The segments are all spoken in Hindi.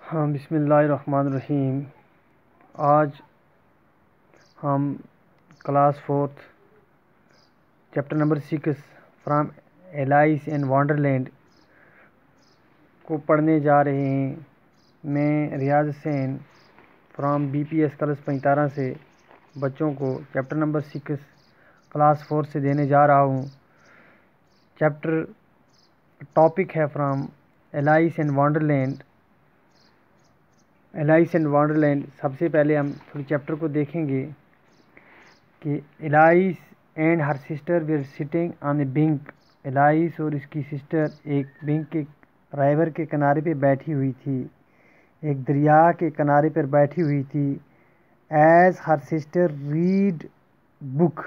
हाँ, बिस्मिल्लाहिर्रहमानिर्रहीम। आज हम class fourth chapter number 6 from Alice in Wonderland को पढ़ने जा रहे हैं। मैं रियाज हुसैन फ्राम BPS कॉलेज पंतारा से बच्चों को चैप्टर नंबर 6 क्लास 4 से देने जा रहा हूँ। चैप्टर टॉपिक है from Alice in Wonderland. Alice in Wonderland सबसे पहले हम थोड़ी चैप्टर को देखेंगे कि Alice and her sister were sitting on a bink. Alice और इसकी सिस्टर एक बिंक के राइवर के किनारे पे बैठी हुई थी, एक दरिया के किनारे पर बैठी हुई थी। As her sister read book,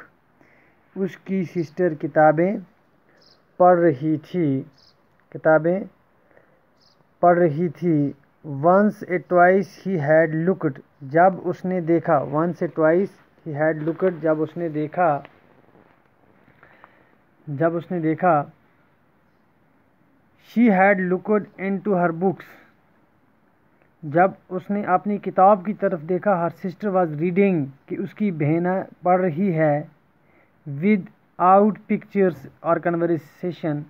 उसकी सिस्टर किताबें पढ़ रही थी। Once a twice he had looked, जब उसने देखा। Once a twice he had looked, जब उसने देखा। She had looked into her books, जब उसने अपनी किताब की तरफ देखा। हर सिस्टर वाज रीडिंग, कि उसकी बहन पढ़ रही है। विद आउट पिक्चर्स और कन्वर्सेशन,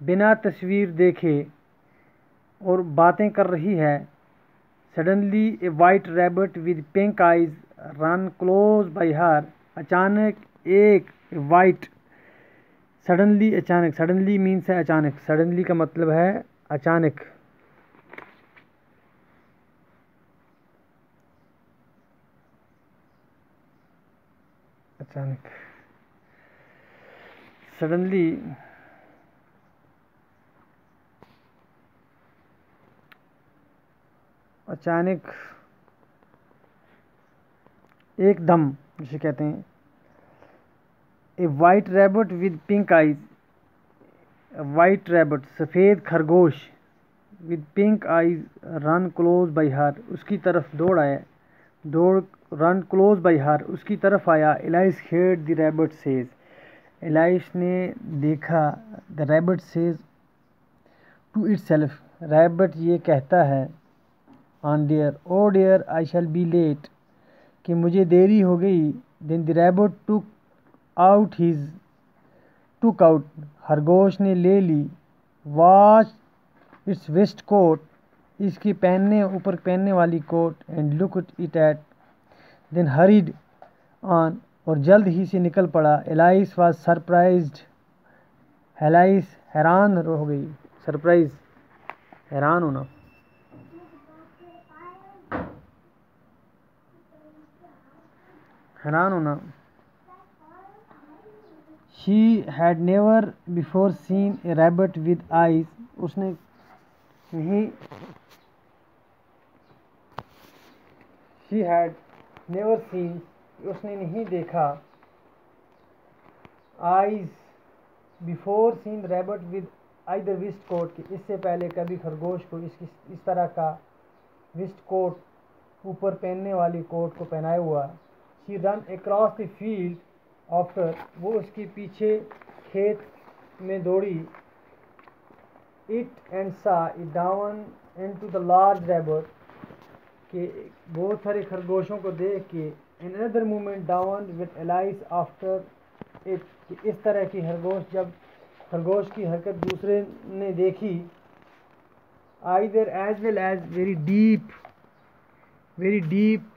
बिना तस्वीर देखे और बातें कर रही है। Suddenly A white rabbit with pink eyes run close by हर, अचानक एक वाइट, सडनली अचानक, सडनली मीन्स है अचानक, सडनली का मतलब है अचानक। अचानक, सडनली, अचानक, एकदम जिसे कहते हैं। A white rabbit with pink eyes, white rabbit सफ़ेद खरगोश, with pink eyes run close by her, उसकी तरफ रन क्लोज बाई हर, उसकी तरफ आया। Alice heard the rabbit says, Alice ने देखा। The rabbit says to itself, rabbit ये कहता है। On dear, oh dear I shall be late, कि मुझे देरी हो गई। Then the rabbit took out, खरगोश ने ले ली। वॉच इट्स वेस्ट कोट, इसकी ऊपर पहनने वाली coat. And look it at, then hurried on, और जल्द ही से निकल पड़ा। एलाइस वाज सरप्राइज्ड, एलाइस हैरान हो गई। सरप्राइज, हैरान होना। She had never before seen a rabbit with eyes, उसने नहीं, शी हैड नेवर सीन, उसने नहीं देखा। Eyes before seen rabbit with either waistcoat, कि इससे पहले कभी खरगोश को इस तरह का वेस्ट कोट, ऊपर पहनने वाली कोट को पहनाया हुआ। She ran across the field after, वो उसके पीछे खेत में दौड़ी। It and saw it down into the large rabbit, के बहुत सारे खरगोशों को देख के। In another movement down with Alice after it, इस तरह की खरगोश की हरकत दूसरे ने देखी। Either as well as very deep,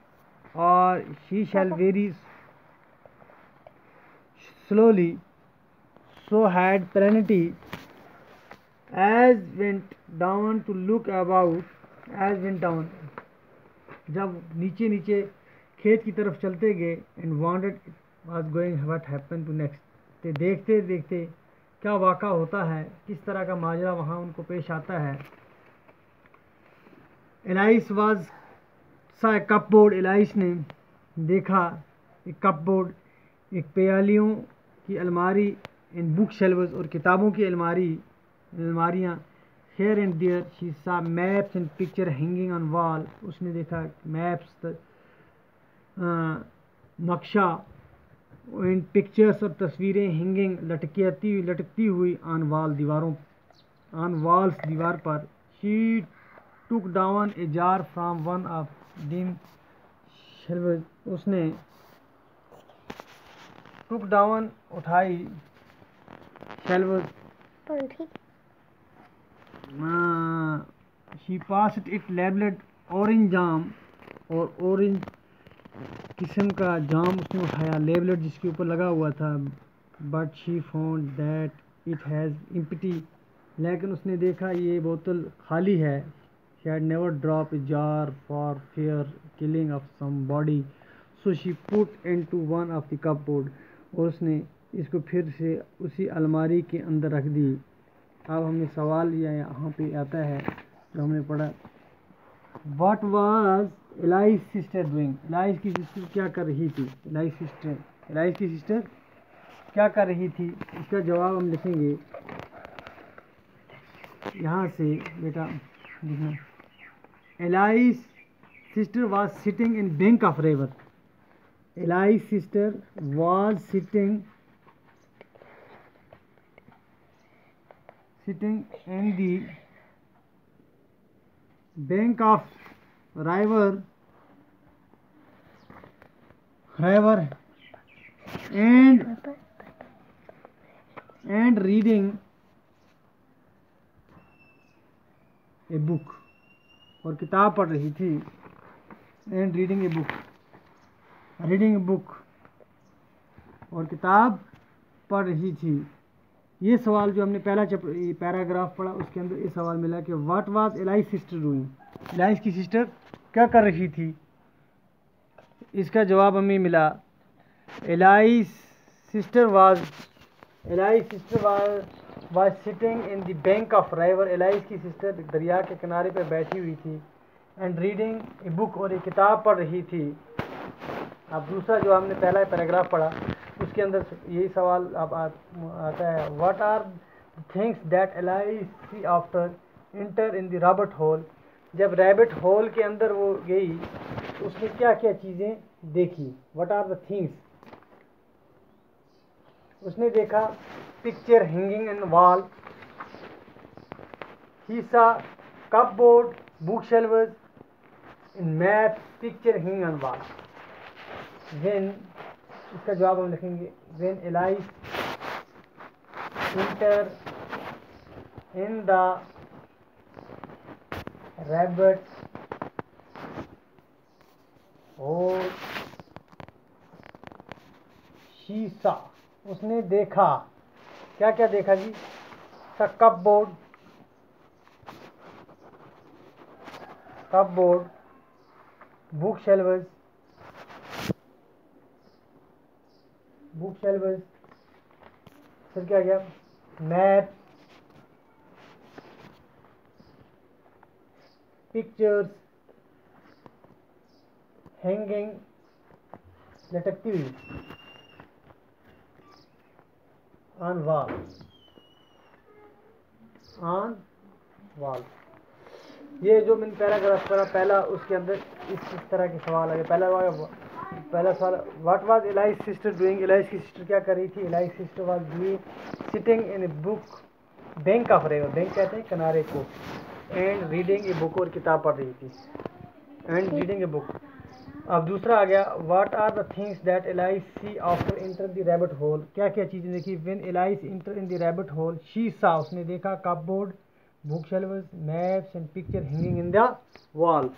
और she shall very slowly, so had Plenty, as went down to look about, as went down, जब नीचे खेत की तरफ चलते गए। and wondered was going what happened to next, ते देखते देखते क्या वाक़ा होता है, किस तरह का माजरा वहाँ उनको पेश आता है। एलाइस वाज सा ए कपबोर्ड, एलाइस ने देखा एक कपबोर्ड, एक प्यालियों की अलमारी। इन बुक शेल्व्स, और किताबों की अलमारियाँ। हेयर एंड देयर शी सा maps and picture hanging on wall, उसने देखा मैप्स, नक्शा, इन पिक्चर्स और तस्वीरें। हैंगिंग लटकती हुई ऑन वॉल, दीवार पर। She took down a jar from one of dim shelves. उसने took down उठाई shelves. She passed it labeled orange jam, और orange किस्म का जाम उसने उठाया लेबलेट जिसके ऊपर लगा हुआ था. But she found that it has empty, लेकिन उसने देखा ये बोतल खाली है. She had never drop a jar for fear killing of somebody, so she put into one of the cupboard, और उसने इसको फिर से उसी अलमारी के अंदर रख दी. अब हमें सवाल यहाँ पे आता है जो हमने पढ़ा, what was allies sister doing. Allies की सिस्टर क्या कर रही थी. एलाइज की सिस्टर क्या कर रही थी, इसका जवाब हम लिखेंगे यहाँ से बेटा लिखना. Allies sister was sitting in bank of river. Allies sister was sitting in the bank of river and reading a book, और किताब पढ़ रही थी. and reading a book और किताब पढ़ रही थी. ये सवाल जो हमने पहला पैराग्राफ पढ़ा उसके अंदर ये सवाल मिला कि what was allies sister doing. Allies की सिस्टर क्या कर रही थी. इसका जवाब हमें मिला allies sister was sitting in the bank of river. Allies की सिस्टर दरिया के किनारे पर बैठी हुई थी. एंड रीडिंग ए बुक, और एक किताब पढ़ रही थी. अब दूसरा जो हमने पहला पैराग्राफ पढ़ा उसके अंदर यही सवाल अब आता है, what are things that Alice see after enter in the rabbit hole. जब रैबिट होल के अंदर वो गई तो उसने क्या क्या चीज़ें देखी. What are the things. उसने देखा picture hanging in wall, he saw cupboard, bookshelves, in map, picture hanging on wall. When, इसका जवाब हम लिखेंगे when Alice enter in the rabbit hole she saw, उसने देखा क्या क्या देखा जी. सा कपबोर्ड, बुक शेल्व्स, फिर क्या गया, मैप, पिक्चर्स, हैंगिंग, लटकती हुई, ऑन वॉल. ये जो मैंने पैराग्राफ पढ़ा पहला उसके अंदर इस तरह के सवाल आ गए. पहला सवाल, what was allies sister doing. Allies की सिस्टर क्या कर रही थी. Allies sister was doing sitting in a book bank of river, bank कहते हैं किनारे को. एंड रीडिंग ए बुक, और किताब पढ़ रही थी. And reading a book. अब दूसरा आ गया, what are the things that Alice see after enter the rabbit hole. क्या क्या चीज़ें देखी. When Alice enter in the rabbit hole she saw, उसने देखा cupboard, bookshelves, maps and picture hanging in the wall.